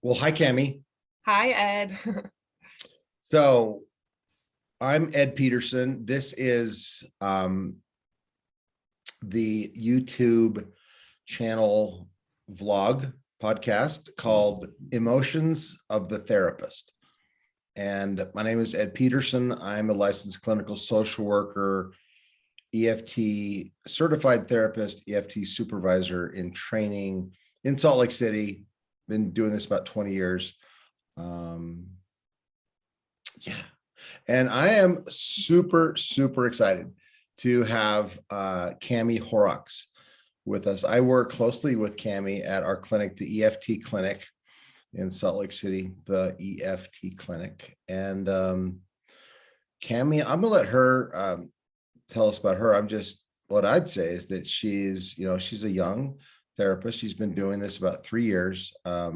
Well, hi, Cami. Hi, Ed. So I'm Ed Peterson. This is the YouTube channel vlog podcast called Emotions of the Therapist. And my name is Ed Peterson. I'm a licensed clinical social worker, EFT certified therapist, EFT supervisor in training in Salt Lake City. Been doing this about 20 years. Yeah. And I am super excited to have Cami Horrocks with us. I work closely with Cami at our clinic, the EFT clinic in Salt Lake City, the EFT clinic. And Cami, I'm gonna let her tell us about her. What I'd say is that she's a young therapist. She's been doing this about 3 years. But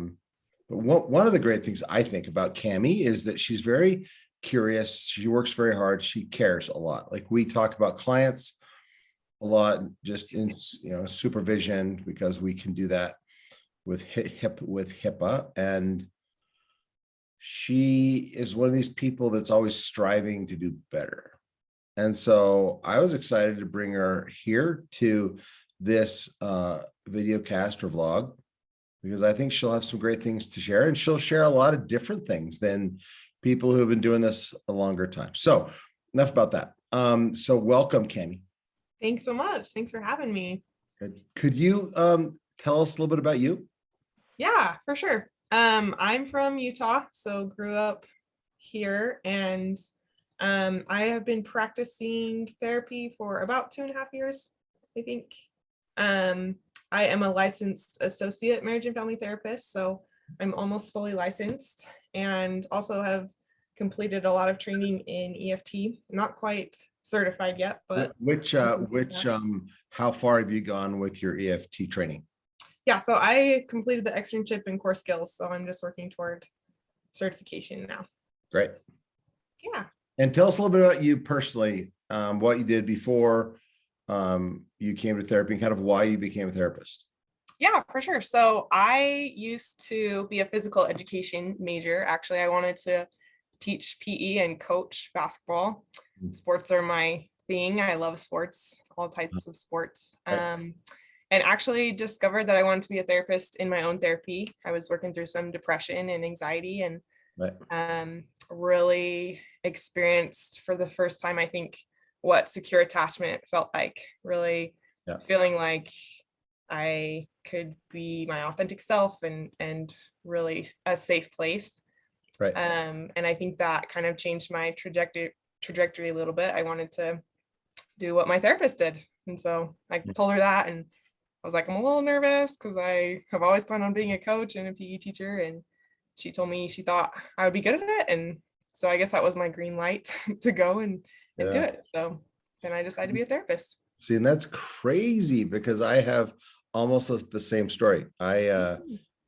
one of the great things I think about Cami is that she's very curious. She works very hard. She cares a lot. Like, we talk about clients a lot, just in supervision, because we can do that with HIPAA. And she is one of these people that's always striving to do better. And so I was excited to bring her here to this video cast or vlog, because I think she'll have some great things to share, and she'll share a lot of different things than people who have been doing this a longer time. So enough about that. So welcome, Cami. Thanks so much. Thanks for having me. Could you tell us a little bit about you? Yeah, for sure. I'm from Utah, so grew up here, and I have been practicing therapy for about 2.5 years, I think. I am a licensed associate marriage and family therapist, so I'm almost fully licensed, and also have completed a lot of training in EFT. Not quite certified yet, but how far have you gone with your EFT training? Yeah, so I completed the externship in core skills, so I'm just working toward certification now. Great. Yeah. And tell us a little bit about you personally, what you did before you came to therapy, and kind of why you became a therapist. Yeah, for sure. So I used to be a physical education major. Actually, I wanted to teach PE and coach basketball. Sports are my thing. I love sports, all types of sports. And actually discovered that I wanted to be a therapist in my own therapy. I was working through some depression and anxiety, and really experienced for the first time, I think, what secure attachment felt like. Really feeling like I could be my authentic self and really a safe place. Right. And I think that kind of changed my trajectory a little bit. I wanted to do what my therapist did. And so I told her that, and I was like, I'm a little nervous because I have always planned on being a coach and a PE teacher. And she told me she thought I would be good at it. And so I guess that was my green light to go and do it. So then I decided to be a therapist. See, and that's crazy, because I have almost the same story. I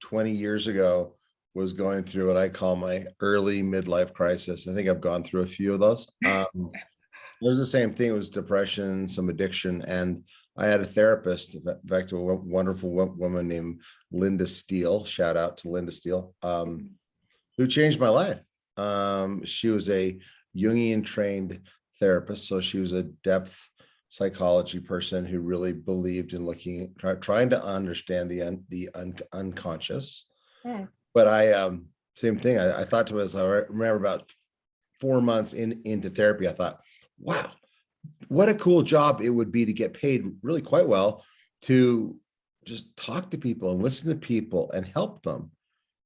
20 years ago was going through what I call my early midlife crisis. I think I've gone through a few of those. It was the same thing. It was depression, some addiction, and I had a therapist, in fact, a wonderful woman named Linda Steele. Shout out to Linda Steele, who changed my life. She was a Jungian trained therapist, so she was a depth psychology person who really believed in trying to understand the unconscious. But same thing. I thought to myself, I remember about 4 months into therapy, I thought, wow, what a cool job it would be to get paid really quite well to just talk to people and listen to people and help them.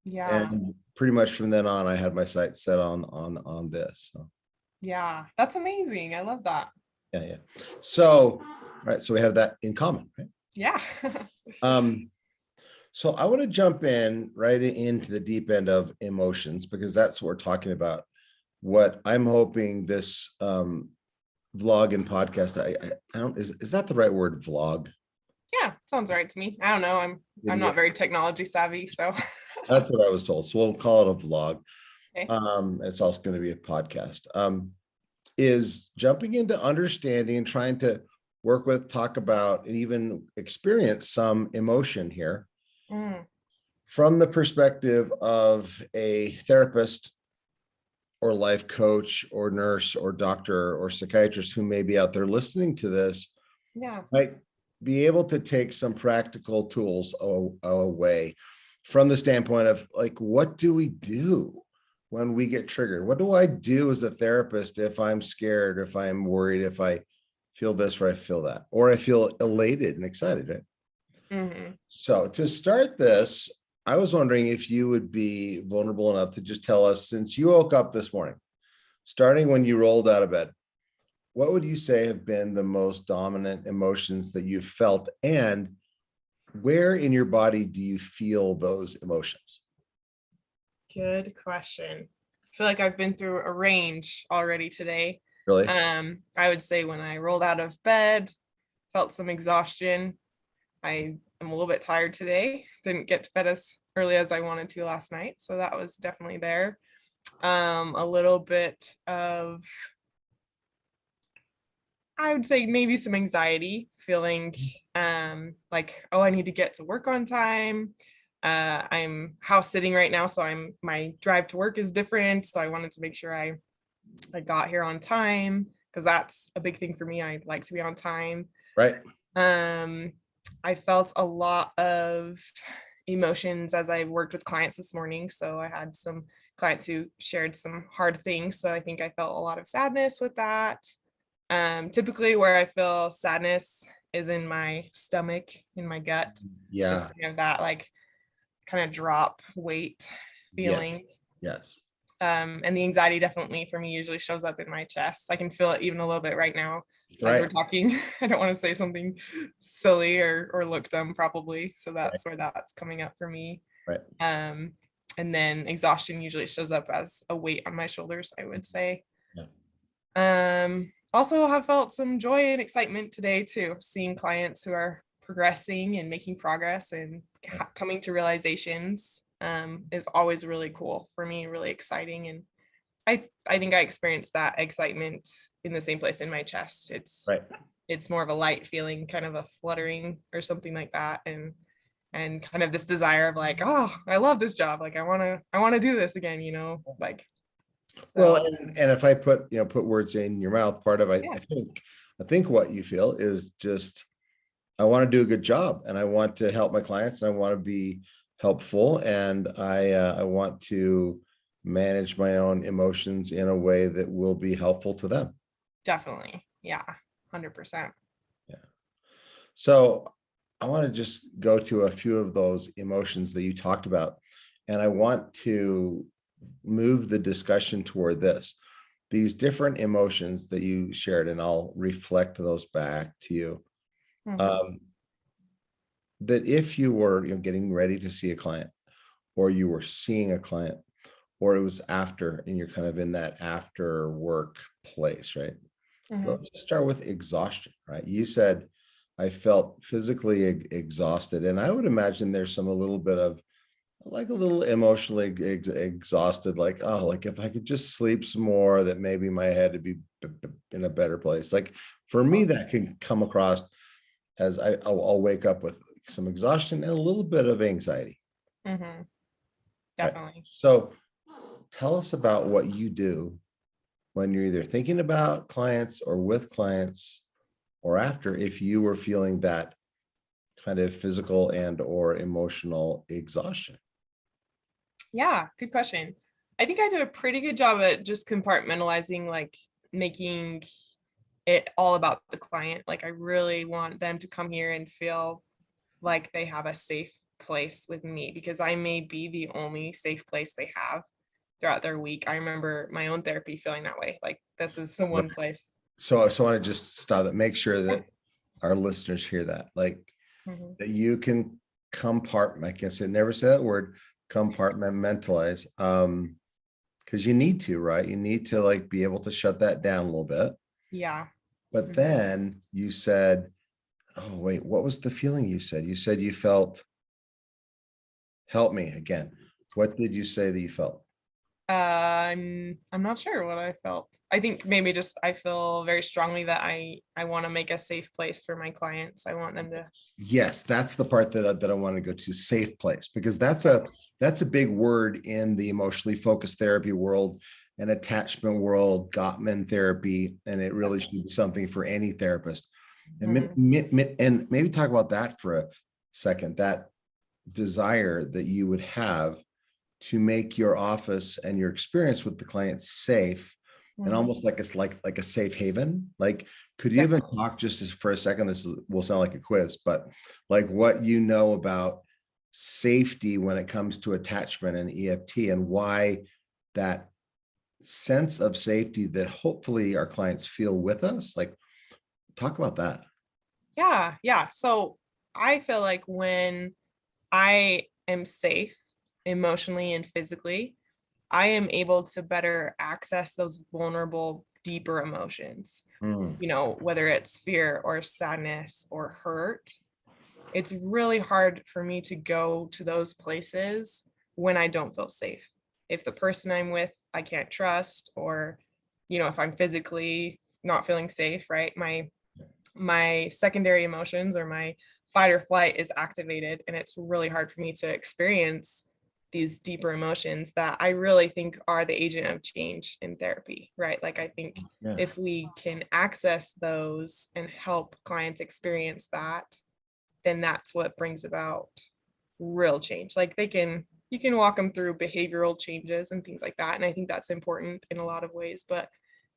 Yeah. And pretty much from then on, I had my sights set on this. So. Yeah, that's amazing. I love that. Yeah. So, right. So we have that in common, right? Yeah. So I want to jump right into the deep end of emotions, because that's what we're talking about. What I'm hoping this vlog and podcast, I don't, is that the right word, vlog? Yeah, sounds right to me. I don't know. I'm not very technology savvy, so. That's what I was told. So we'll call it a vlog. Okay. It's also going to be a podcast. Is jumping into understanding and trying to work with, talk about, and even experience some emotion here. From the perspective of a therapist or life coach or nurse or doctor or psychiatrist who may be out there listening to this, Yeah. might be able to take some practical tools away from the standpoint of like, what do we do when we get triggered? What do I do as a therapist if I'm scared, if I'm worried, if I feel this or I feel that, or I feel elated and excited, right? Mm-hmm. So to start this, I was wondering if you would be vulnerable enough to just tell us, since you woke up this morning, starting when you rolled out of bed, what would you say have been the most dominant emotions that you've felt, and where in your body do you feel those emotions? Good question. I feel like I've been through a range already today. Really? I would say when I rolled out of bed, felt some exhaustion. I am a little bit tired today. Didn't get to bed as early as I wanted to last night, so that was definitely there. A little bit of, I would say maybe some anxiety, feeling like, oh, I need to get to work on time. I'm house sitting right now, so my drive to work is different. So I wanted to make sure I got here on time, because that's a big thing for me. I like to be on time. Right. I felt a lot of emotions as I worked with clients this morning. So I had some clients who shared some hard things. So I think I felt a lot of sadness with that. Typically where I feel sadness is in my stomach, in my gut, just Yeah. kind of that like kind of drop weight Yeah. feeling. Yes. And the anxiety definitely for me usually shows up in my chest. I can feel it even a little bit right now as we're Right. talking. I don't want to say something silly or look dumb probably. So Right. that's where that's coming up for me. Right. And then exhaustion usually shows up as a weight on my shoulders, I would say. Yeah. Also have felt some joy and excitement today too, seeing clients who are progressing and making progress and coming to realizations is always really cool for me, really exciting. And I think I experienced that excitement in the same place in my chest. Right. It's more of a light feeling, kind of a fluttering or something like that. And kind of this desire of like, oh, I love this job. Like I wanna do this again, like Well, so and if I put words in your mouth, part of yeah, I think what you feel is just, I want to do a good job, and I want to help my clients, and I want to be helpful, and I want to manage my own emotions in a way that will be helpful to them. definitely. Yeah, 100%. Yeah. So I want to just go to a few of those emotions that you talked about, and I want to move the discussion toward this. These different emotions that you shared, and I'll reflect those back to you. Mhm. That if you were getting ready to see a client, or you were seeing a client, or it was after, and you're kind of in that after work place, right? So Mhm. let's just start with exhaustion, right? You said, I felt physically exhausted, and I would imagine there's some a little bit of like a little emotionally exhausted, like, oh, like if I could just sleep some more, that maybe my head would be in a better place. Like for me, that can come across as I'll wake up with some exhaustion and a little bit of anxiety. Mhm. Right. Definitely. So tell us about what you do when you're either thinking about clients or with clients, or after, if you were feeling that kind of physical and or emotional exhaustion. Yeah, good question. I think I do a pretty good job at just compartmentalizing, like making it all about the client. Like I really want them to come here and feel like they have a safe place with me, because I may be the only safe place they have throughout their week. I remember my own therapy feeling that way. Like this is the Right. one place. So I want to just stop that, make sure Yeah. that our listeners hear that, like Mhm. that you can I guess I never say that word, compartmentalize, because you need to, right? You need to like be able to shut that down a little bit. Yeah. But Mhm. then you said, oh wait, what was the feeling you said? You said you felt, help me again. What did you say that you felt? I'm not sure what I felt. I think maybe just I feel very strongly that I want to make a safe place for my clients. I want them to. Yes, that's the part that I want to go to, safe place, because that's a big word in the emotionally focused therapy world and attachment world, Gottman therapy, and it really should be something for any therapist. And, Mhm. and maybe talk about that for a second, that desire that you would have to make your office and your experience with the client safe and Mhm. almost like it's like a safe haven. Like, could you even Definitely. talk just for a second? Will sound like a quiz, but like what you know about safety when it comes to attachment and EFT, and why that sense of safety that hopefully our clients feel with us. Like, talk about that. Yeah, yeah. So I feel like when I am safe emotionally and physically, I am able to better access those vulnerable, deeper emotions, Mm, whether it's fear or sadness or hurt. It's really hard for me to go to those places when I don't feel safe. If the person I'm with, I can't trust, or, if I'm physically not feeling safe, right? My secondary emotions or my fight or flight is activated, and it's really hard for me to experience these deeper emotions that I really think are the agent of change in therapy, right? Like, I think yeah. if we can access those and help clients experience that, then that's what brings about real change. Like, you can walk them through behavioral changes and things like that, and I think that's important in a lot of ways. But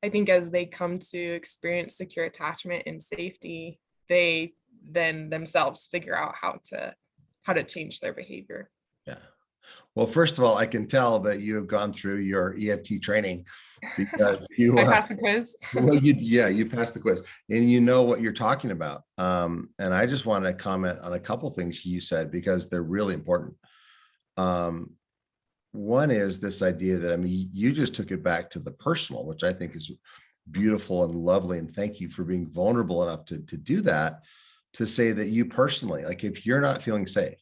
I think as they come to experience secure attachment and safety, they then themselves figure out how to change their behavior. Yeah. Well, first of all, I can tell that you have gone through your EFT training because you I passed the quiz. well, you passed the quiz and you know what you're talking about. And I just want to comment on a couple things you said because they're really important. Um, One is this idea that, I mean, you just took it back to the personal, which I think is beautiful and lovely. And thank you for being vulnerable enough to do that, to say that you personally, like if you're not feeling safe,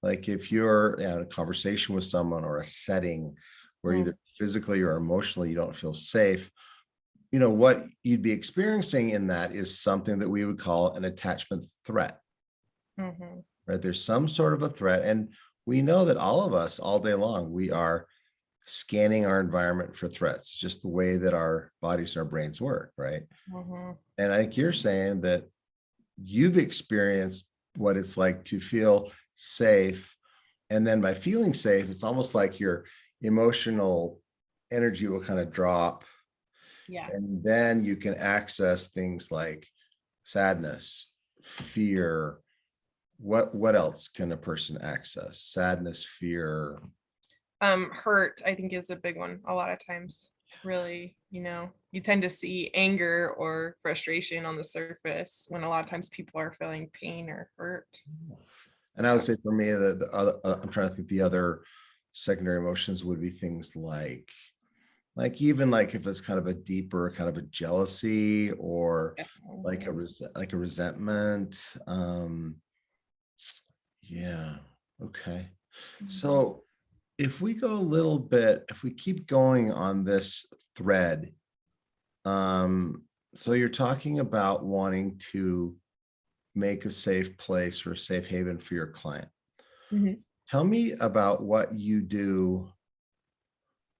like if you're in a conversation with someone or a setting where Mm, either physically or emotionally you don't feel safe, what you'd be experiencing in that is something that we would call an attachment threat, mhm. right? There's some sort of a threat. And we know that all of us all day long, we are scanning our environment for threats. It's just the way that our bodies and our brains work, right? Mhm. And I think you're saying that you've experienced what it's like to feel safe. And then by feeling safe, it's almost like your emotional energy will kind of drop. Yeah. And then you can access things like sadness, fear. What else can a person access? Sadness, fear. Hurt, I think, is a big one a lot of times. Really, you tend to see anger or frustration on the surface when a lot of times people are feeling pain or hurt. And I would say for me, the other, I'm trying to think, the other secondary emotions would be things like even like if it's kind of a deeper kind of a jealousy or like Definitely. like a resentment. Yeah. Okay. Mhm. So if we go a little bit, if we keep going on this thread, um, so you're talking about wanting to make a safe place or a safe haven for your client. Mhm. Tell me about what you do,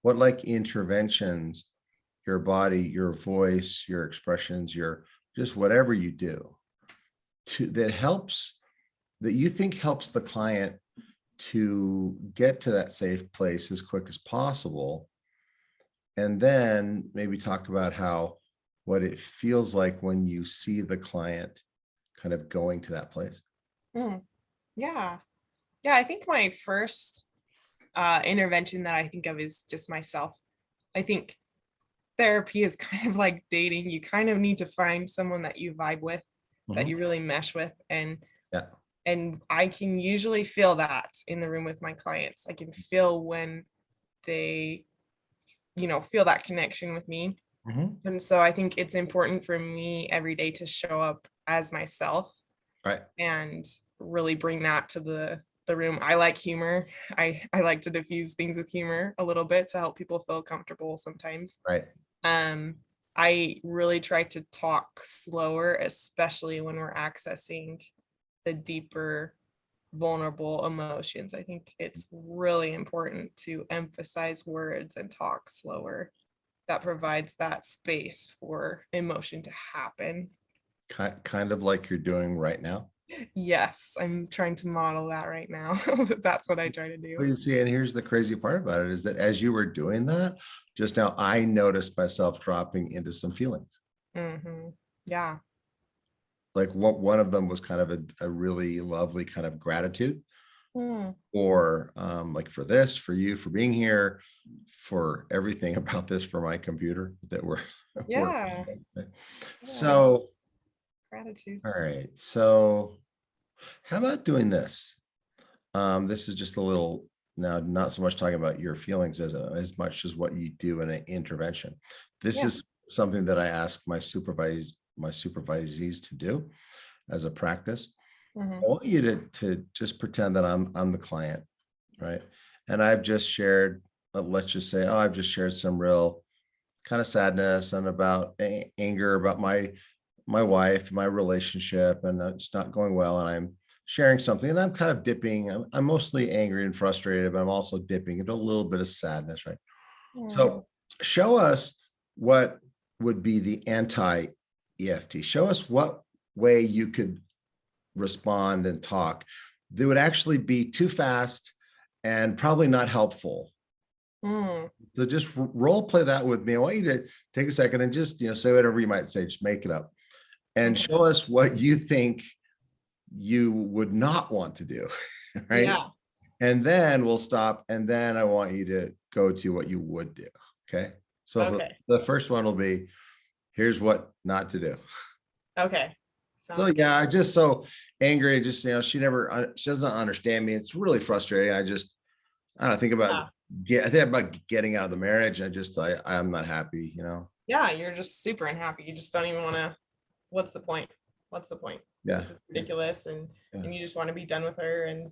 what like interventions, your body, your voice, your expressions, your just whatever you do that helps, that you think helps the client to get to that safe place as quick as possible. And then maybe talk about how what it feels like when you see the client kind of going to that place. Mm. Yeah. Yeah, I think my first intervention that I think of is just myself. I think therapy is kind of like dating. You kind of need to find someone that you vibe with, that Mhm. you really mesh with, Yeah. and I can usually feel that in the room with my clients. I can feel when they, feel that connection with me. Mhm. And so I think it's important for me every day to show up as myself Right. and really bring that to the room. I like humor. I like to diffuse things with humor a little bit to help people feel comfortable sometimes. Right. I really try to talk slower, especially when we're accessing the deeper, vulnerable emotions. I think it's really important to emphasize words and talk slower. That provides that space for emotion to happen. Kind of like you're doing right now. Yes, I'm trying to model that right now. That's what I try to do. Well, you see, and here's the crazy part about it is that as you were doing that just now, I noticed myself dropping into some feelings. Yeah. Like one of them was kind of a really lovely kind of gratitude Mm. or like for this, for you, for being here, for everything about this, for my computer that we're Yeah. working. Yeah. So, Gratitude. all right. So how about doing this? This is just a little now, not so much talking about your feelings as much as what you do in an intervention. This Yeah. is something that I ask my supervisees to do as a practice. I want you to just pretend that I'm the client, right? And I've just shared, let's just say, oh, I've just shared some real kind of sadness and about anger about my wife, my relationship, and it's not going well. And I'm sharing something and I'm kind of dipping. I'm mostly angry and frustrated, but I'm also dipping into a little bit of sadness, right? So show us what would be the anti EFT. Show us what way you could respond and talk that would actually be too fast and probably not helpful. So just role play that with me. I want you to take a second and just, say whatever you might say, just make it up and show us what you think you would not want to do. Right. Yeah. And then we'll stop. And then I want you to go to what you would do. Okay. So Okay. the first one will be, here's what not to do. Okay. So Sounds good. yeah, I just so angry. Just, she doesn't understand me. It's really frustrating. I don't think about I think about getting out of the marriage. I'm not happy, Yeah, you're just super unhappy. You just don't even want to. What's the point? What's the point? Yeah. This is ridiculous, and you just want to be done with her, and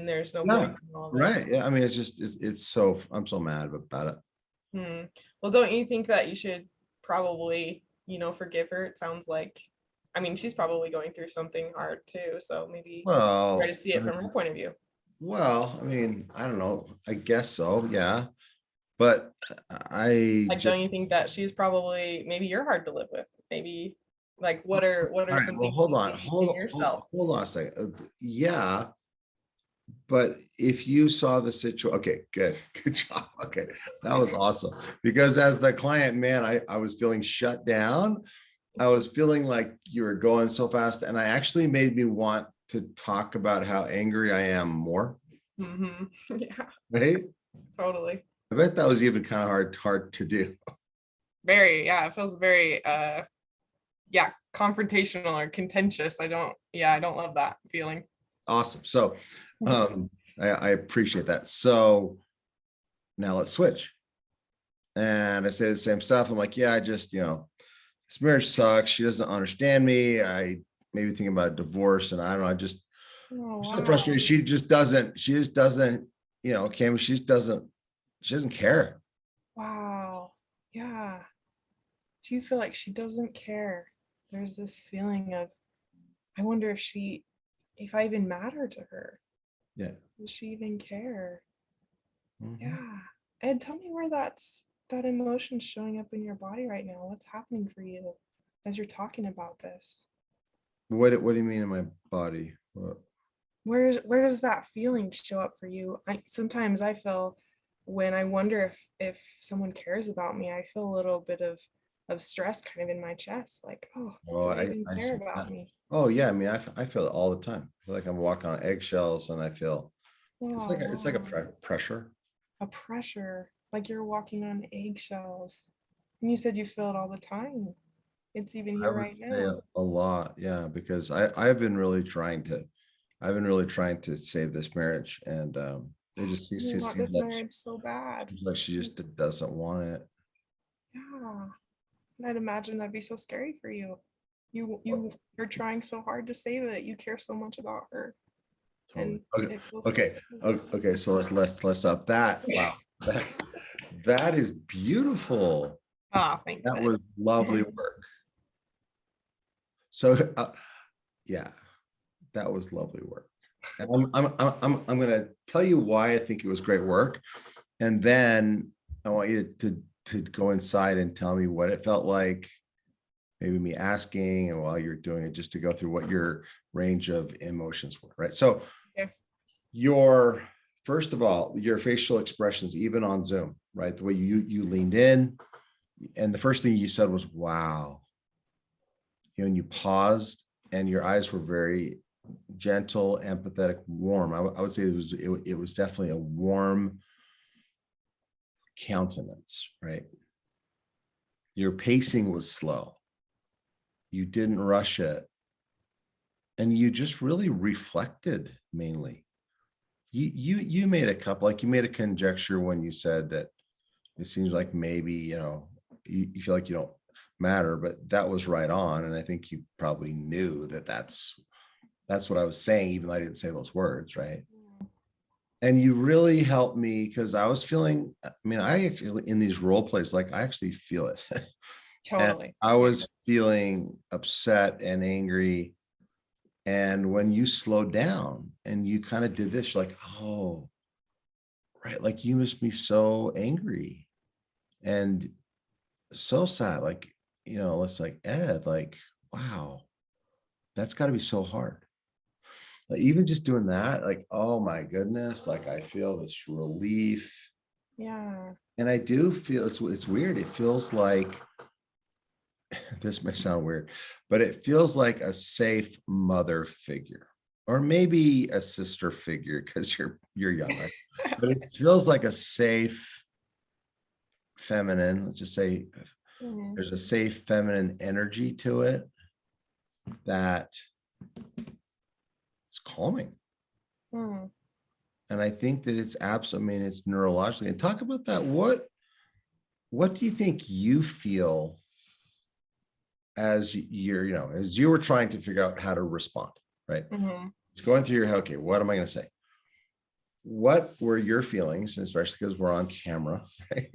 there's no Yeah. point in all this. Right. Yeah. I mean, it's so I'm so mad about it. Well, don't you think that you should probably, forgive her? It sounds like, I mean, she's probably going through something hard too, so maybe try Well, to see it from her point of view. I mean, I don't know. I guess so. Yeah. But I Like, just, don't you think that she's probably, maybe you're hard to live with? Maybe, like, what all are right. some Well, things hold you on. see in yourself? Hold on a second. Yeah. But if you saw the situation, okay, good. Good job. Okay. That was awesome. Because as the client, man, I was feeling shut down. I was feeling like you were going so fast. And I actually made me want to talk about how angry I am more. Yeah, Right. totally. I bet that was even kind of hard to do. Very, yeah, it feels very yeah, confrontational or contentious. I don't love that feeling. Awesome. So I appreciate that. So now let's switch. And I say the same stuff. I'm like, yeah, I just, this marriage sucks. She doesn't understand me. I maybe thinking about a divorce and I don't know, Oh, I'm so wow. frustrated. She just doesn't, Cami, she doesn't care. Wow. Yeah. Do you feel like she doesn't care? There's this feeling of, I wonder if I even matter to her. Yeah. Does she even care? Mhm. Yeah. Ed, tell me where that emotion's showing up in your body right now. What's happening for you as you're talking about this? What do you mean in my body? What? Where does that feeling show up for you? Sometimes I feel when I wonder if someone cares about me, I feel a little bit of stress kind of in my chest, like, oh, Oh, do they even I care see that. about me? Oh yeah. I mean, I feel it all the time. I feel like I'm walking on eggshells and I feel Oh, it's like a wow. pressure. A pressure, like you're walking on eggshells. And you said you feel it all the time. It's even I here would right say now. a lot, yeah, because I've been really trying to save this marriage, and it just You want this marriage so bad. seems like she just doesn't want it. Yeah. And I'd imagine that'd be so scary for you. You're trying so hard to save it. You care so much about her. Totally. and Okay. it feels so Okay. simple. Okay. So let's up that. Wow. That, that is beautiful. Ah, thanks, That Ed. was lovely work. So yeah, that was lovely work. And I'm going to tell you why I think it was great work. And then I want you to go inside and tell me what it felt like, maybe me asking, and while you're doing it, just to go through what your range of emotions were, right? So Okay. your, first of all, your facial expressions, even on Zoom, right? The way you leaned in, and the first thing you said was, wow. And you paused and your eyes were very gentle, empathetic, warm. I would say it was definitely a warm countenance, right? Your pacing was slow. You didn't rush it. And you just really reflected mainly. You made a couple, like you made a conjecture when you said that it seems like maybe, you feel like you don't matter, but that was right on. And I think you probably knew that that's what I was saying, even though I didn't say those words, right? And you really helped me because I was feeling, I mean, I actually, in these role plays, like I actually feel it. And Totally. I was feeling upset and angry. And when you slowed down and you kind of did this, you're like, oh, right. Like you must be so angry and so sad. Like, it's like, Ed, like, wow, that's got to be so hard. Like even just doing that, like, oh my goodness, like I feel this relief. Yeah. And I do feel it's weird. It feels like this may sound weird, but it feels like a safe mother figure, or maybe a sister figure because you're young, right? But it feels like a safe feminine, let's just say Mhm. there's a safe feminine energy to it that is calming. Mhm. And I think that it's absolutely, I mean, it's neurologically. And talk about that. What do you think you feel as as you were trying to figure out how to respond, right? Mhm. It's going through your head, okay, what am I going to say? What were your feelings, especially because we're on camera, right?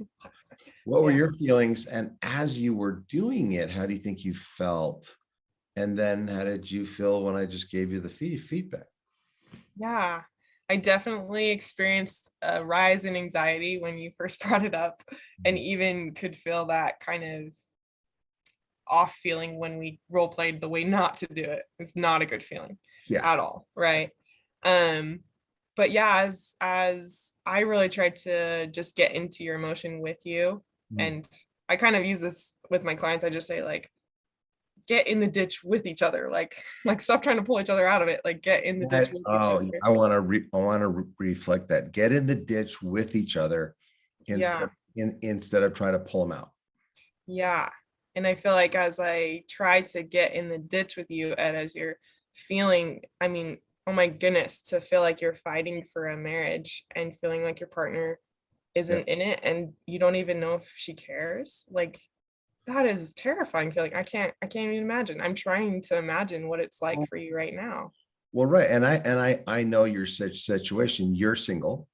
What were Yeah. your feelings? And as you were doing it, how do you think you felt? And then how did you feel when I just gave you the feedback? Yeah. I definitely experienced a rise in anxiety when you first brought it up, and even could feel that kind of off feeling when we role played the way not to do it. It's not a good feeling Yeah. at all, right? Um, but yeah, as I really tried to just get into your emotion with you, Mhm. and I kind of use this with my clients. I just say like, get in the ditch with each other, like stop trying to pull each other out of it, like get in the ditch with each Oh, other. I want to reflect that. Get in the ditch with each other Yeah. instead of trying to pull them out. Yeah. And I feel like as I try to get in the ditch with you, and as you're feeling, I mean, oh my goodness, to feel like you're fighting for a marriage and feeling like your partner Yeah. isn't in it and you don't even know if she cares, like that is terrifying feeling. I can't even imagine. I'm trying to imagine what it's like for you right now. Well, right. And I know your situation. You're single.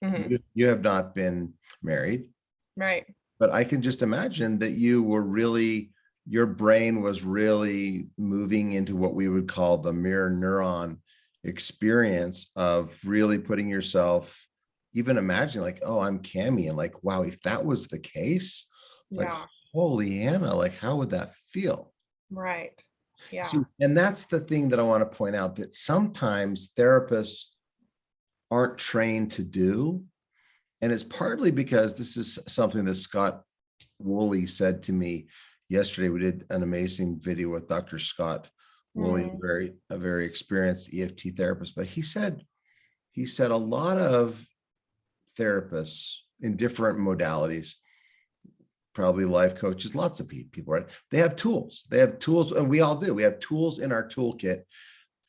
Mhm. You have not been married, Right. but I can just imagine that you were really, your brain was really moving into what we would call the mirror neuron experience of really putting yourself, even imagining like, oh, I'm Cami. And like, wow, if that was the case, it's like, Yeah. holy Hannah, like, how would that feel? Right. See, Yeah. and that's the thing that I want to point out, that sometimes therapists aren't trained to do. And it's partly because this is something that Scott Woolley said to me yesterday. We did an amazing video with Dr. Scott Woolley, Mm. a very experienced EFT therapist. But he said a lot of therapists in different modalities, probably life coaches, lots of people, right? They have tools. They have tools, and we all do. We have tools in our toolkit,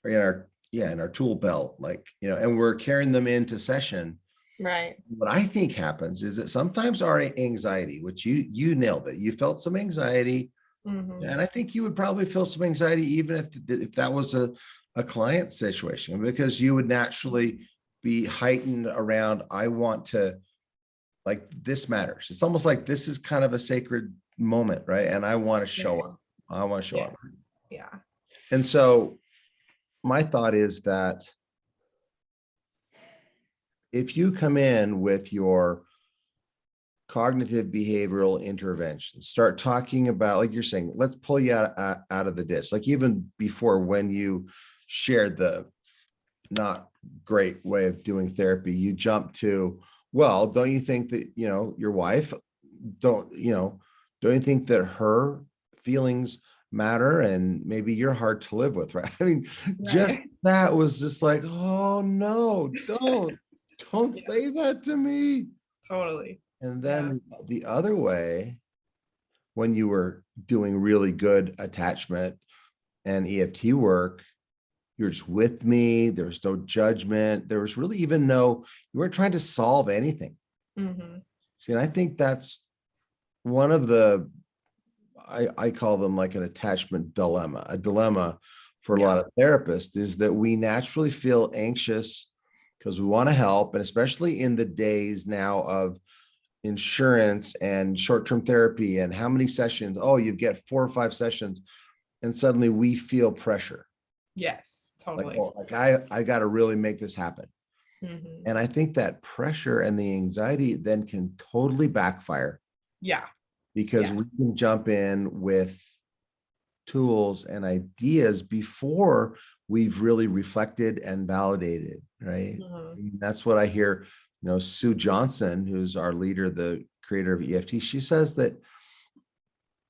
or in our tool belt, like, and we're carrying them into session. Right. What I think happens is that sometimes our anxiety, which you nailed it, you felt some anxiety, Mhm. and I think you would probably feel some anxiety even if that was a client situation, because you would naturally be heightened around, I want to, like, this matters. It's almost like this is kind of a sacred moment, right? And I want to show Right. up. I want to show up. Yes. Yeah. And so my thought is that if you come in with your cognitive behavioral intervention, start talking about, like you're saying, let's pull you out of the ditch. Like even before, when you shared the not great way of doing therapy, you jump to, well, don't you think that, your wife, don't you think that her feelings matter, and maybe you're hard to live with, right? I mean, just Right. that was just like, oh no, don't Yeah, say that to me. totally. And Yeah. then the other way, when you were doing really good attachment and EFT work, you're just with me. There was no judgment. There was really even you weren't trying to solve anything. Hmm. See, and I think that's one of the, I call them like an attachment dilemma. A dilemma for a Yeah. lot of therapists is that we naturally feel anxious because we want to help. And especially in the days now of insurance and short-term therapy and how many sessions, oh, you get 4 or 5 sessions, and suddenly we feel pressure. Yes, Like, totally. oh, like I got to really make this happen. Hmm. And I think that pressure and the anxiety then can totally backfire, Yeah. because we Yes. can jump in with tools and ideas before we've really reflected and validated, right? Hmm. And that's what I hear, Sue Johnson, who's our leader, the creator of EFT, she says that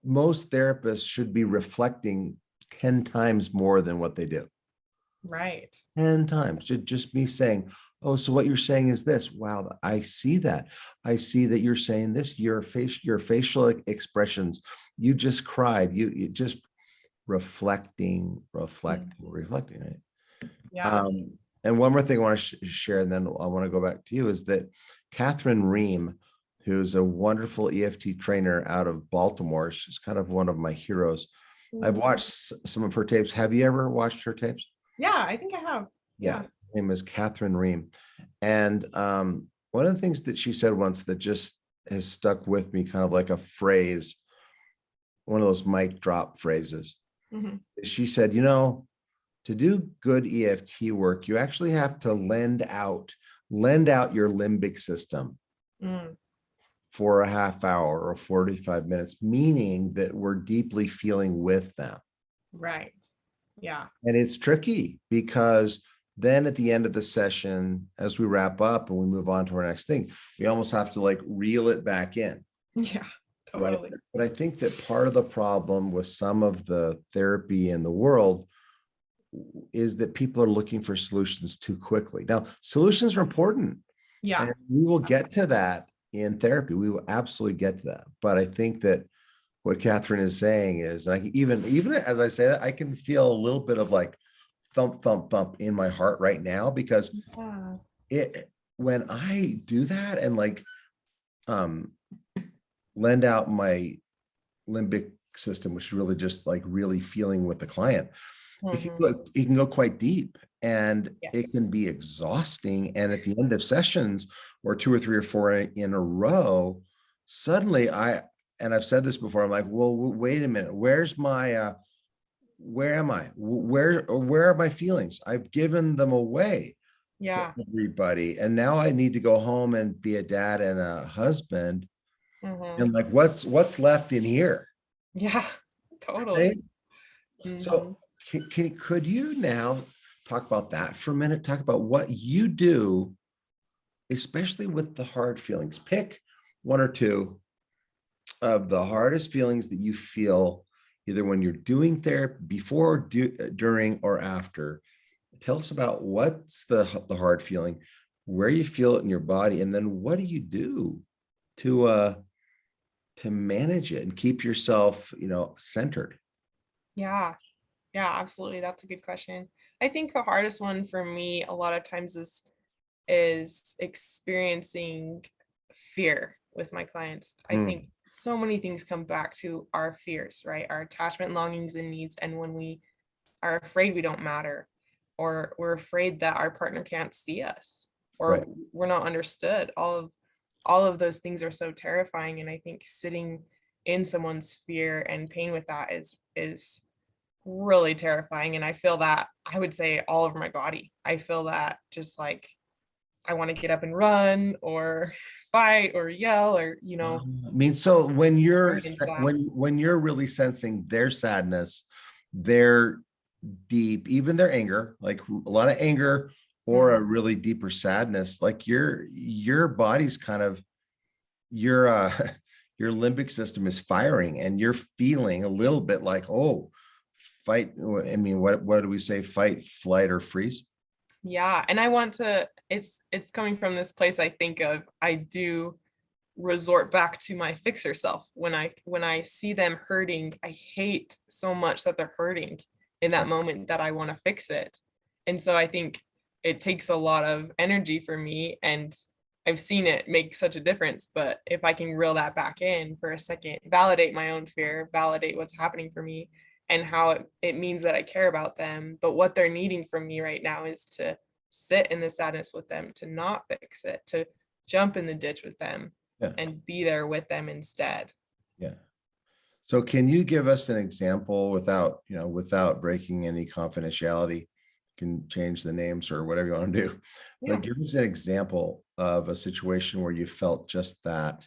most therapists should be reflecting 10 times more than what they do. Right. 10 times. Just me saying, oh, so what you're saying is this. Wow, I see that. I see that you're saying this. Your facial expressions. You just cried. You just reflecting, Mhm. right? Yeah. Um, and one more thing I want to share, and then I want to go back to you, is that Catherine Ream, who's a wonderful EFT trainer out of Baltimore, she's kind of one of my heroes. I've Mhm. watched some of her tapes. Have you ever watched her tapes? Yeah, I think I have. Yeah, Yeah. her name is Catherine Ream. And one of the things that she said once that just has stuck with me, kind of like a phrase, one of those mic drop phrases, Hmm. she said, to do good EFT work, you actually have to lend out your limbic system Mm, for a half hour or 45 minutes, meaning that we're deeply feeling with them. right. Yeah. And it's tricky because then at the end of the session, as we wrap up and we move on to our next thing, we almost have to like reel it back in. Yeah, Right. totally. But I think that part of the problem with some of the therapy in the world is that people are looking for solutions too quickly. Now, solutions are important, Yeah. and we will get to that in therapy. We will absolutely get to that. But I think that what Catherine is saying is, and I even as I say that, I can feel a little bit of like thump, thump, thump in my heart right now, because Yeah. it when I do that and like um lend out my limbic system, which is really just like really feeling with the client, Hmm. it can go quite deep, and it Yes. can be exhausting. And at the end of sessions, or 2 or 3 or 4 in a row, suddenly and I've said this before, I'm like, well, wait a minute, where am I? Where are my feelings? I've given them away to Yeah. everybody. And now I need to go home and be a dad and a husband. Hmm. And like, what's left in here? Yeah, Right? totally. Hmm. So could you now talk about that for a minute? Talk about what you do, especially with the hard feelings. Pick 1 or 2 of the hardest feelings that you feel, either when you're doing therapy, before, during, or after. Tell us about what's the hard feeling, where you feel it in your body, and then what do you do to manage it and keep yourself, centered. Yeah. Yeah, absolutely. That's a good question. I think the hardest one for me a lot of times is experiencing fear with my clients. I think Mm, so many things come back to our fears, right? Our attachment, longings, and needs. And when we are afraid we don't matter. or we're afraid that our partner can't see us, or Right. we're not understood. All of those things are so terrifying. And I think sitting in someone's fear and pain with that is really terrifying. And I feel that, I would say, all over my body. I feel that, just like I want to get up and run or fight or yell, or I mean, so when you're turn into that. when you're really sensing their sadness, their deep, even their anger, like a lot of anger or a Mhm. really deeper sadness, like your body's kind of your your limbic system is firing, and you're feeling a little bit like, oh, fight. I mean, what do we say? Fight, flight, or freeze? Yeah, and I want to, it's coming from this place, I think of, I do resort back to my fixer self when I see them hurting. I hate so much that they're hurting in that moment that I want to fix it. And so I think it takes a lot of energy for me, and I've seen it make such a difference. But if I can reel that back in for a second, validate my own fear, validate what's happening for me, and how it means that I care about them, but what they're needing from me right now is to sit in the sadness with them, to not fix it, to jump in the ditch with them Yeah, and be there with them instead. yeah. So can you give us an example without, without breaking any confidentiality? Can change the names or whatever you want to do, Yeah. but give us an example of a situation where you felt just that.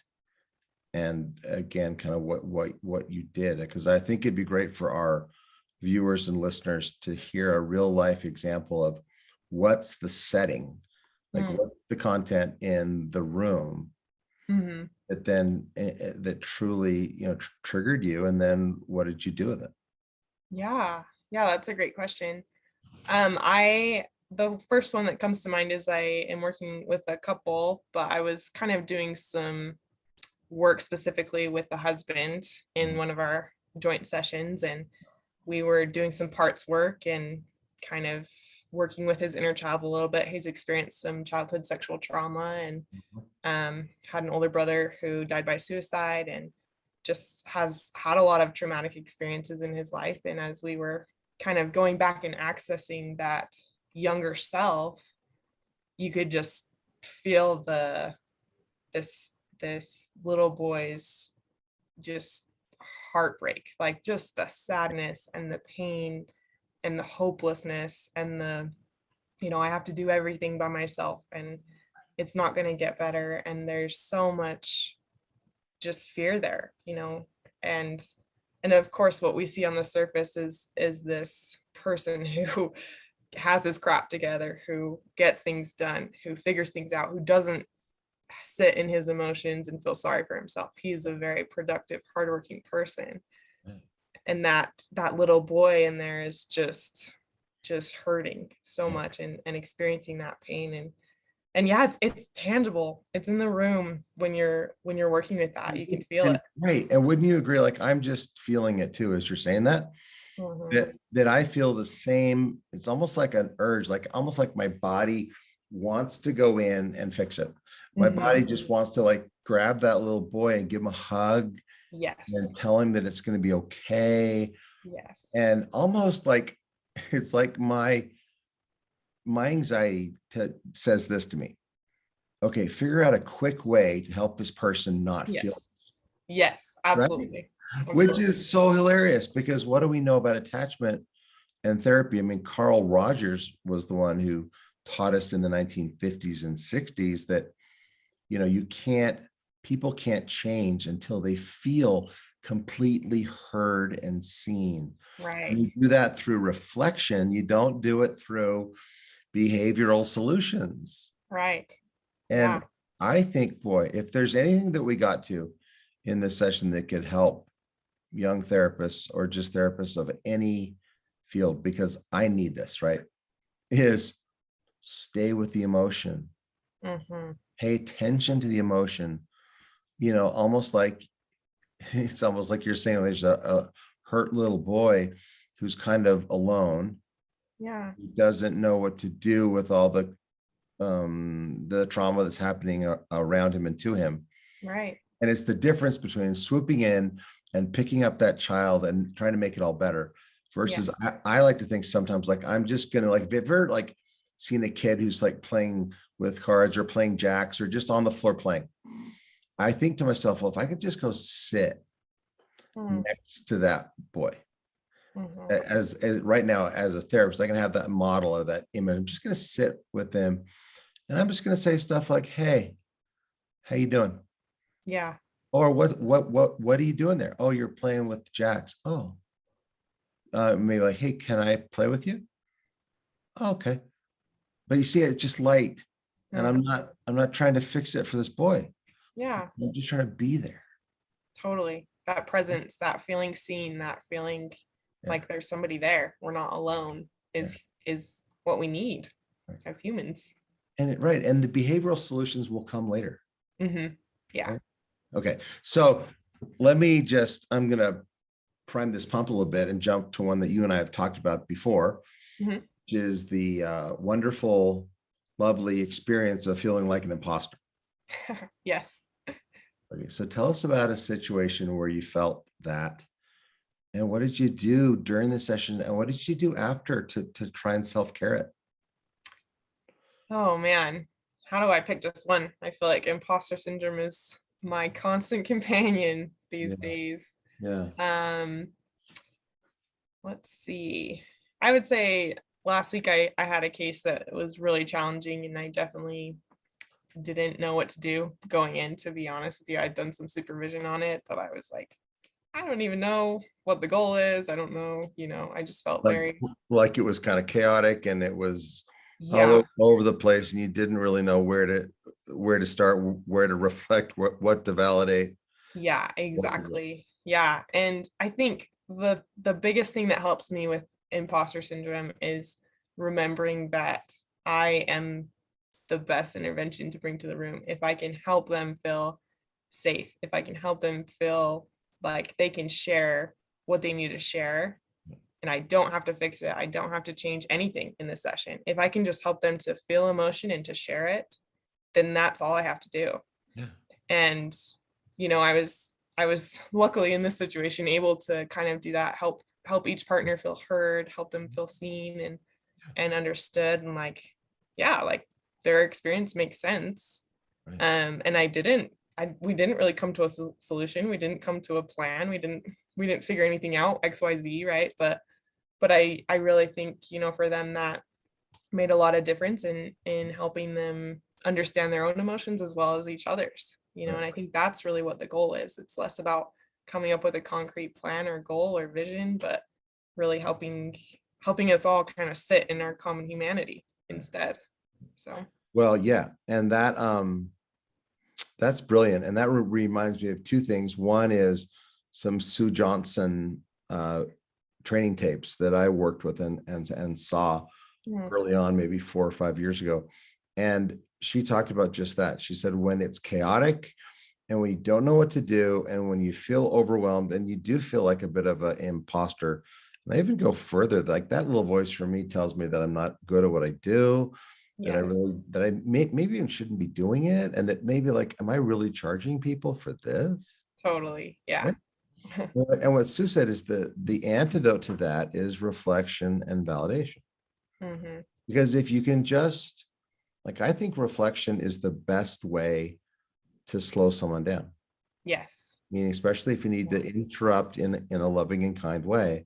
And again, kind of what you did, because I think it'd be great for our viewers and listeners to hear a real life example of what's the setting, like Mm. what's the content in the room Mhm. that then that truly triggered you, and then what did you do with it? Yeah. Yeah, that's a great question. I The first one that comes to mind is I am working with a couple, but I was kind of doing some work specifically with the husband in one of our joint sessions, and we were doing some parts work and kind of working with his inner child a little bit. He's experienced some childhood sexual trauma, and had an older brother who died by suicide, and just has had a lot of traumatic experiences in his life. And as we were kind of going back and accessing that younger self, you could just feel this this little boy's just heartbreak, like just the sadness and the pain and the hopelessness, and I have to do everything by myself, and it's not going to get better, and there's so much just fear there, and of course what we see on the surface is this person who has his crap together, who gets things done, who figures things out, who doesn't sit in his emotions and feel sorry for himself. He's a very productive, hardworking person. And that little boy in there is just hurting so much, and experiencing that pain. And yeah, it's tangible. It's in the room when you're working with that. You can feel And it. right, and wouldn't you agree, like I'm just feeling it too as you're saying that, Mhm. that I feel the same. It's almost like an urge, like almost like my body wants to go in and fix it. My body Mhm. just wants to like grab that little boy and give him a hug Yes. and tell him that it's going to be okay. Yes. And almost like it's like my anxiety says this to me. Okay, figure out a quick way to help this person not feel Yes. this, Yes, right? absolutely. Of Which course. is so hilarious, because what do we know about attachment and therapy? I mean, Carl Rogers was the one who taught us in the 1950s and 60s that, you can't, people can't change until they feel completely heard and seen. And Right. you do that through reflection. You don't do it through behavioral solutions. Right. And Yeah. I think, boy, if there's anything that we got to in this session that could help young therapists or just therapists of any field, because I need this, right? Is stay with the emotion, Mhm. pay attention to the emotion, almost like it's almost like you're saying there's a hurt little boy who's kind of alone, Yeah. who doesn't know what to do with all the trauma that's happening around him and to him. Right. And it's the difference between swooping in and picking up that child and trying to make it all better, versus I like to think sometimes like I'm just gonna like, if you've ever like seen a kid who's like playing with cards or playing jacks or just on the floor playing, I think to myself, well, if I could just go sit next to that boy, as right now as a therapist, I can have that model or that image. I'm just going to sit with them, and I'm just going to say stuff like, "Hey, how you doing?" Yeah. Or what are you doing there? Oh, you're playing with jacks. Oh, maybe like, hey, can I play with you? Oh, okay. But you see, it's just light, and I'm not trying to fix it for this boy. Yeah, I'm just trying to be there. totally. That presence, that feeling seen, that feeling Yeah. like there's somebody there. We're not alone Yeah. is what we need Right. as humans. And right. And the behavioral solutions will come later. Yeah. Right? Okay. So I'm going to prime this pump a little bit and jump to one that you and I have talked about before, which is the wonderful, lovely experience of feeling like an imposter. Yes. Okay. So tell us about a situation where you felt that. And what did you do during the session? And what did you do after to try and self-care it? Oh man, how do I pick just one? I feel like imposter syndrome is my constant companion these Yeah. days. Yeah. Um, let's see. I would say last week I had a case that was really challenging and I definitely didn't know what to do going in, to be honest with you. I'd done some supervision on it, but I was like, I don't even know what the goal is. I don't know, I just felt Like, very, like it was kind of chaotic and it was yeah, all over the place and you didn't really know where to start, where to reflect, what to validate. yeah, What to do. exactly. Yeah. And I think the biggest thing that helps me with imposter syndrome is remembering that I am the best intervention to bring to the room. If I can help them feel safe, if I can help them feel like they can share what they need to share, and I don't have to fix it, I don't have to change anything in this session. If I can just help them to feel emotion and to share it, then that's all I have to do. Yeah. And I was luckily in this situation able to kind of do that, help each partner feel heard, help them feel seen and understood, and like, yeah, like their experience makes sense. Right. And we didn't really come to a solution. We didn't come to a plan. We didn't figure anything out, XYZ, right? But I really think, for them that made a lot of difference in helping them understand their own emotions as well as each other's, Right. and I think that's really what the goal is. It's less about coming up with a concrete plan or goal or vision, but really helping us all kind of sit in our common humanity instead. So Well, yeah. And that's brilliant. And that reminds me of two things. One is some Sue Johnson training tapes that I worked with and saw early on, maybe 4 or 5 years ago. And she talked about just that. She said, when it's chaotic and when you don't know what to do, and when you feel overwhelmed and you do feel like a bit of an imposter, and I even go further, like that little voice for me tells me that I'm not good at what I do, that yes, I maybe even shouldn't be doing it, and that maybe like, am I really charging people for this? totally. Yeah. Right? And what Sue said is the antidote to that is reflection and validation. hmm Because if you can just, like, I think reflection is the best way to slow someone down. Yes. Meaning, especially if you need to interrupt in a loving and kind way,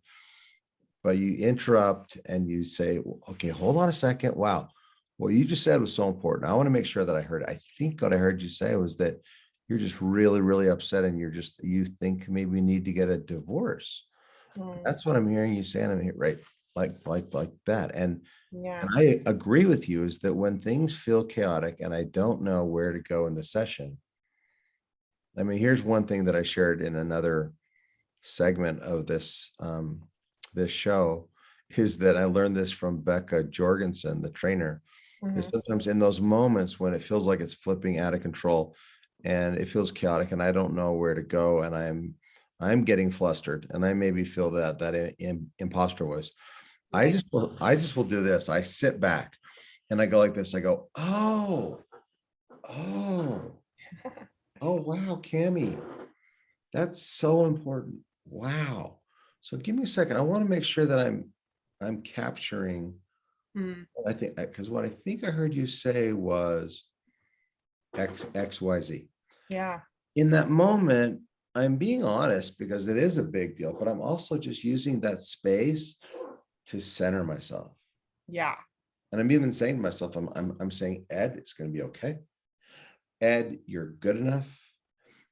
but you interrupt and you say, okay, hold on a second. Wow. What you just said was so important. I want to make sure that I heard it. I think what I heard you say was that you're just really, really upset and you think maybe we need to get a divorce. Mm, That's what I'm hearing you saying. I'm here, right? Like that. yeah. And I agree with you is that when things feel chaotic and I don't know where to go in the session, I mean, here's one thing that I shared in another segment of this show is that I learned this from Becca Jorgensen, the trainer, is hmm sometimes in those moments when it feels like it's flipping out of control and it feels chaotic and I don't know where to go and I'm getting flustered and I maybe feel that imposter voice. Right. I just will do this. I sit back and I go like this. I go, oh, oh, wow, Cami, that's so important. Wow. So give me a second. I want to make sure that I'm capturing Mhm. what I think, because what I think I heard you say was XYZ. Yeah. In that moment, I'm being honest because it is a big deal, but I'm also just using that space to center myself. Yeah. And I'm even saying to myself, I'm saying, Ed, it's going to be okay. Ed, you're good enough.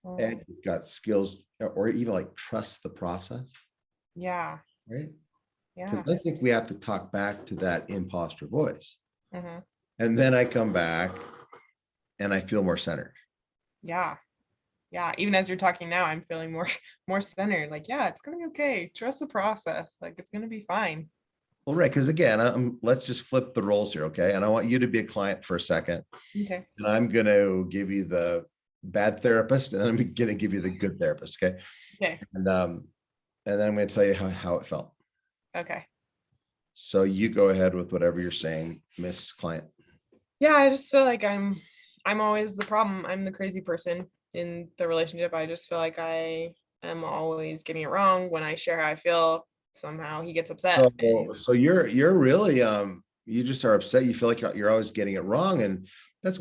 Mm. Ed, you've got skills, or even like trust the process, Yeah. right? Because Yeah. I think we have to talk back to that imposter voice. Hmm. And then I come back and I feel more centered. Yeah. Yeah. Even as you're talking now, I'm feeling more more centered. Like, yeah, it's gonna be okay. Trust the process. Like, it's gonna be fine. Well, right. Because again, let's just flip the roles here. Okay. And I want you to be a client for a second. Okay. And I'm going to give you the bad therapist, and then I'm going to give you the good therapist. Okay. Okay. And then I'm going to tell you how it felt. Okay. So you go ahead with whatever you're saying, Miss Client. Yeah, I just feel like I'm always the problem. I'm the crazy person in the relationship. I just feel like I am always getting it wrong. When I share how I feel, somehow he gets upset. And So you're really you just are upset. You feel like you're always getting it wrong, and yeah. that's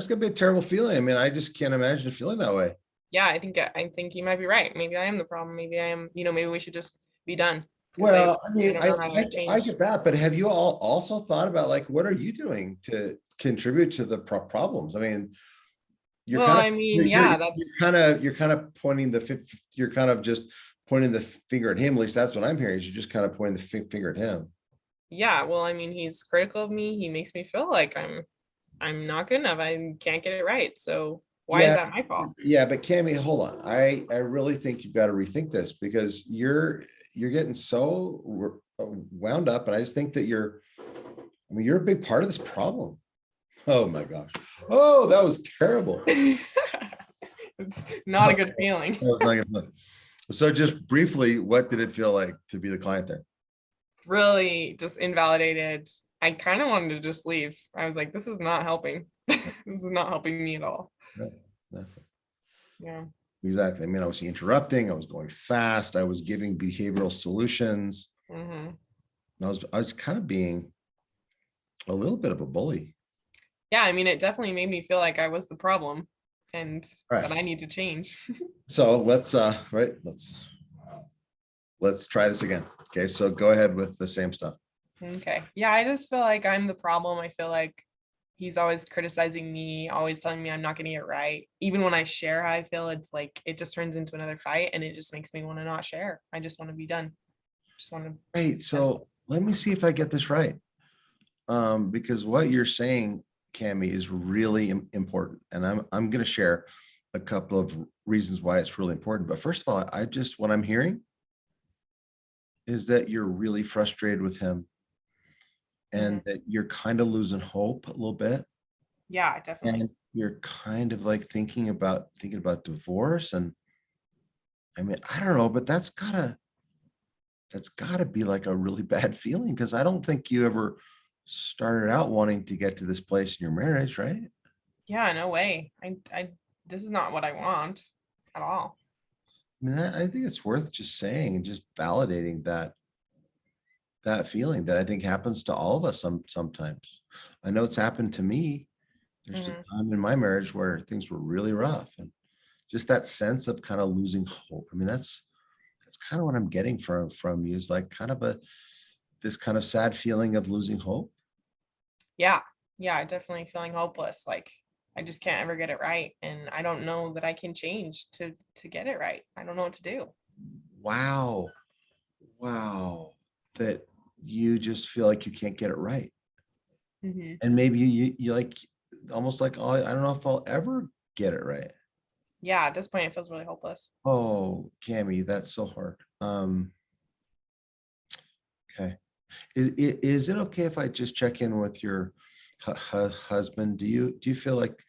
gonna be a terrible feeling. I mean, I just can't imagine feeling that way. Yeah, I think you might be right. Maybe I am the problem. Maybe I am, maybe we should just be done because I Well, I I mean, don't I, know how I to I change. get that, but have you all also thought about like what are you doing to contribute to the problems? I mean, you're Well, kind of I mean, yeah, that's you're kind of pointing you're kind of just pointing the finger at him. At least that's what I'm hearing. Is you're just kind of pointing the finger at him. yeah, well, I mean, he's critical of me. He makes me feel like I'm not good enough. I can't get it right. So why is Yeah, that my fault? yeah, but Cami, hold on. I really think you've got to rethink this because you're getting so wound up, and I just think that I mean, you're a big part of this problem. Oh my gosh. Oh, that was terrible. It's not a good feeling. That was not good. So just briefly, what did it feel like to be the client there? Really just invalidated. I kind of wanted to just leave. I was like, this is not helping. This is not helping me at all. Right. Exactly. Yeah. Exactly. I mean, I was interrupting, I was going fast, I was giving behavioral solutions. Hmm. I was kind of being a little bit of a bully. Yeah, I mean, it definitely made me feel like I was the problem and All that I right. need to change. So let's try this again. Okay. So go ahead with the same stuff. Okay. Yeah, I just feel like I'm the problem. I feel like he's always criticizing me, always telling me I'm not getting it right. Even when I share how I feel, it's like it just turns into another fight and it just makes me want to not share. I just want to be done. Just want to Right. be done. So let me see if I get this right. Because what you're saying, Cami, is really important. And I'm going to share a couple of reasons why it's really important. But first of all, what I'm hearing is that you're really frustrated with him and Mhm. that you're kind of losing hope a little bit. Yeah, definitely. And you're kind of like thinking about divorce. And I mean, I don't know, but that's gotta be like a really bad feeling because I don't think you ever started out wanting to get to this place in your marriage, right? Yeah, no way. This is not what I want at all. I mean, I think it's worth just saying and just validating that feeling that I think happens to all of us sometimes. I know it's happened to me. There's a Hmm. time in my marriage where things were really rough and just that sense of kind of losing hope. I mean, that's kind of what I'm getting from you is like kind of this kind of sad feeling of losing hope. Yeah. Yeah, definitely feeling hopeless. Like I just can't ever get it right. And I don't know that I can change to get it right. I don't know what to do. Wow. Wow. That you just feel like you can't get it right. Hmm. And maybe you like almost like, oh, I don't know if I'll ever get it right. Yeah, at this point it feels really hopeless. Oh, Cami, that's so hard. Okay. Is it okay if I just check in with your husband? Do you feel like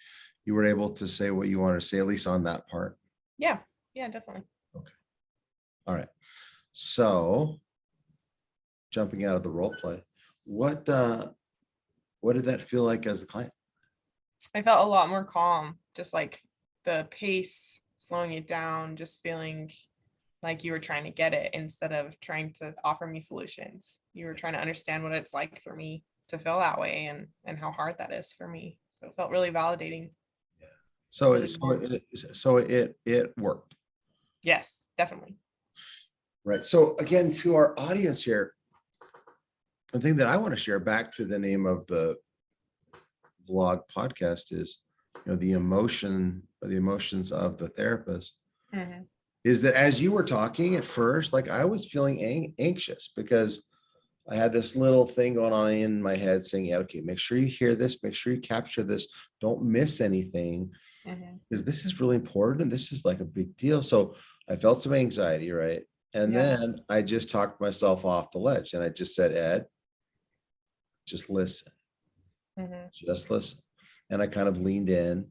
you were able to say what you wanted to say, at least on that part? Yeah. Yeah, definitely. Okay. All right. So jumping out of the role play, what what did that feel like as a client? I felt a lot more calm, just like the pace, slowing it down, just feeling like you were trying to get it instead of trying to offer me solutions. You were trying to understand what it's like for me to feel that way and how hard that is for me. So it felt really validating. So Really it, so warm. it, so it worked. Yes, definitely. Right. So again, to our audience here, the thing that I want to share back to the name of the vlog podcast is, the emotions of the therapist, Mhm. is that as you were talking at first, like I was feeling anxious because I had this little thing going on in my head saying, yeah, okay, make sure you hear this, make sure you capture this, don't miss anything, Mhm. because this is really important and this is like a big deal. So I felt some anxiety, right? And Yeah. then I just talked myself off the ledge and I just said, Ed, just listen, Mhm. just listen. And I kind of leaned in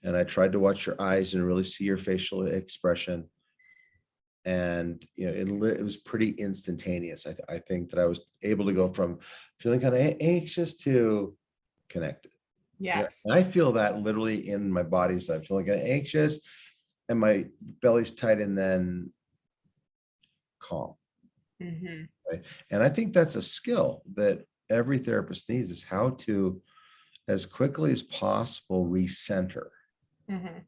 and I tried to watch your eyes and really see your facial expression. And it was pretty instantaneous. I think that I was able to go from feeling kind of anxious to connected. Yes. And I feel that literally in my body. So I'm feeling kind of anxious and my belly's tight and then calm. Mhm. Right. And I think that's a skill that every therapist needs, is how to, as quickly as possible, recenter. Mhm.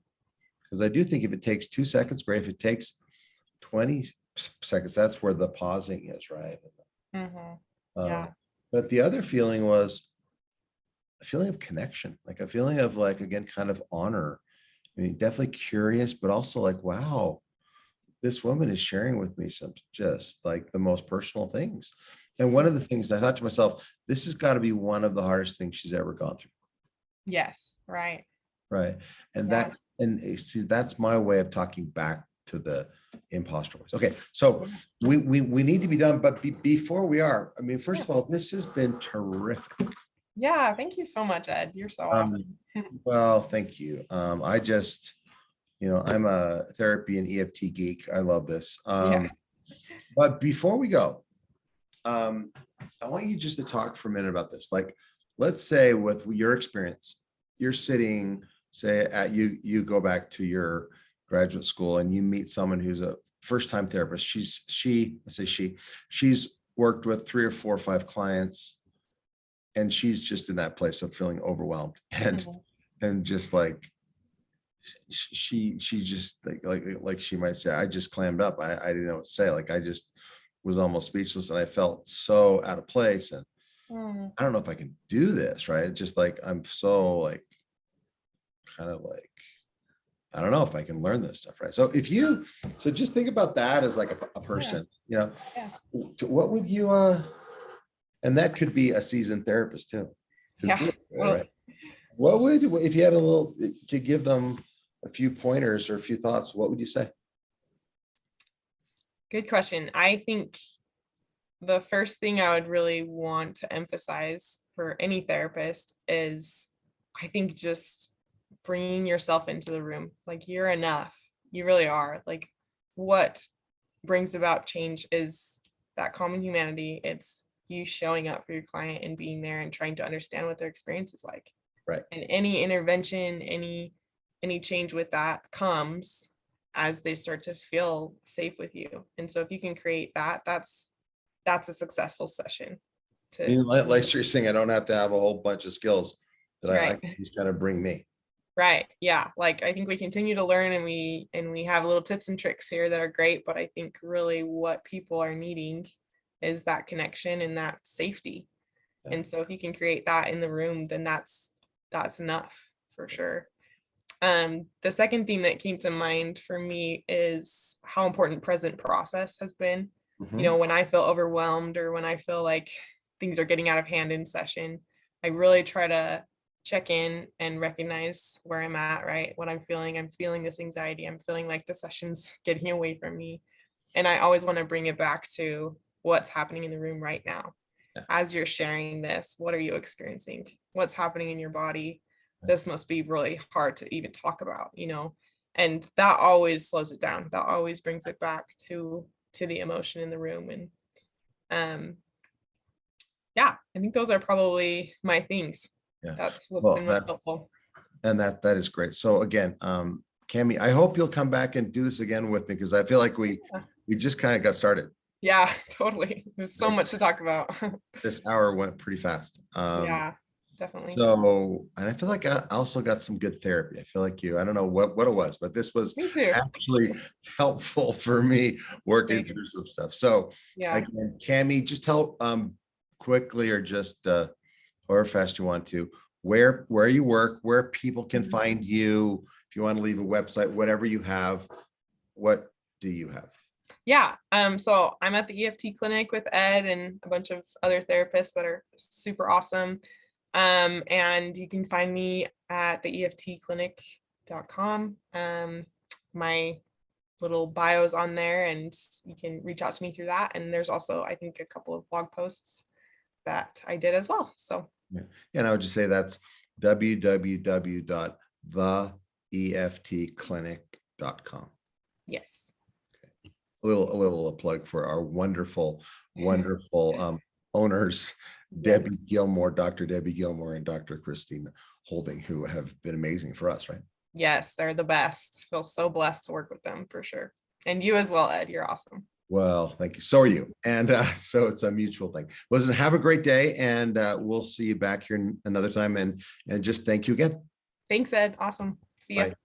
Because I do think if it takes 2 seconds, great. If it takes 20 seconds, that's where the pausing is, right? Mhm. Um, Yeah. but the other feeling was a feeling of connection, like a feeling of, like, again, kind of honor. I mean, definitely curious, but also like, wow, this woman is sharing with me some just like the most personal things. And one of the things I thought to myself, this has got to be one of the hardest things she's ever gone through. Yes. Right. Right. And Yeah. see, that's my way of talking back to the imposter voice. Okay. So Yeah. we need to be done, but before we are, I mean, first Yeah. of all, this has been terrific. Yeah. Thank you so much, Ed. You're so Um, awesome. well, thank you. I just, I'm a therapy and EFT geek. I love this. Yeah. But before we go, I want you just to talk for a minute about this. Like, let's say with your experience, you're sitting, say at you go back to your graduate school and you meet someone who's a first-time therapist. She's worked with 3 or 4 or 5 clients, and she's just in that place of feeling overwhelmed Mhm. and just like she just like she might say, I just clammed up. I didn't know what to say. Like I just was almost speechless and I felt so out of place. And Mhm. I don't know if I can do this, right? It's just like I'm so like kind of like I don't know if I can learn this stuff, right? So just think about that as like a Yeah. person, Yeah. what would you and that could be a seasoned therapist too. Because Yeah. right. Totally. What would, if you had a little to give them a few pointers or a few thoughts, what would you say? Good question. I think the first thing I would really want to emphasize for any therapist is, I think, just bringing yourself into the room. Like, you're enough. You really are. Like, what brings about change is that common humanity. It's you showing up for your client and being there and trying to understand what their experience is like. Right. And any intervention, any change with that comes as they start to feel safe with you. And so if you can create that, that's a successful session to Like you're saying, I don't have to have a whole bunch of skills that I right. can just kind of bring me. Right. Yeah. Like, I think we continue to learn and we have little tips and tricks here that are great, but I think really what people are needing is that connection and that safety. Yeah. And so if you can create that in the room, then that's enough for sure. The second thing that came to mind for me is how important present process has been. Mhm. When I feel overwhelmed or when I feel like things are getting out of hand in session, I really try to check in and recognize where I'm at, right? What I'm feeling this anxiety. I'm feeling like the session's getting away from me. And I always want to bring it back to what's happening in the room right now. Yeah. As you're sharing this, what are you experiencing? What's happening in your body? This must be really hard to even talk about, and that always slows it down. That always brings it back to the emotion in the room. And yeah, I think those are probably my things. Yeah. That's what's Well, been most helpful. that is great. So again, Cami, I hope you'll come back and do this again with me, because I feel like we we just kind of got started. Yeah, totally. There's so much to talk about. This hour went pretty fast. Yeah, definitely. So, and I feel like I also got some good therapy. I feel like I don't know what it was, but this was Me too. actually helpful for me working Same. through some stuff. So Yeah. again, Cami, just tell quickly or just or fast you want to, where you work, where people can find you, if you want to leave a website, whatever you have, what do you have? Yeah. So I'm at the EFT clinic with Ed and a bunch of other therapists that are super awesome. And you can find me at the EFTclinic.com. My little bios on there, and you can reach out to me through that. And there's also, I think, a couple of blog posts that I did as well. So Yeah. And I would just say that's www.theeftclinic.com. yes. A little plug for our wonderful owners, Yes. Dr. Debbie Gilmore and Dr. Christine Holding, who have been amazing for us, right? Yes, they're the best. Feel so blessed to work with them for sure. And you as well, Ed. You're awesome. Well, thank you. So are you. And so it's a mutual thing. Listen, have a great day, and we'll see you back here another time. And just thank you again. Thanks, Ed. Awesome. See ya. Bye.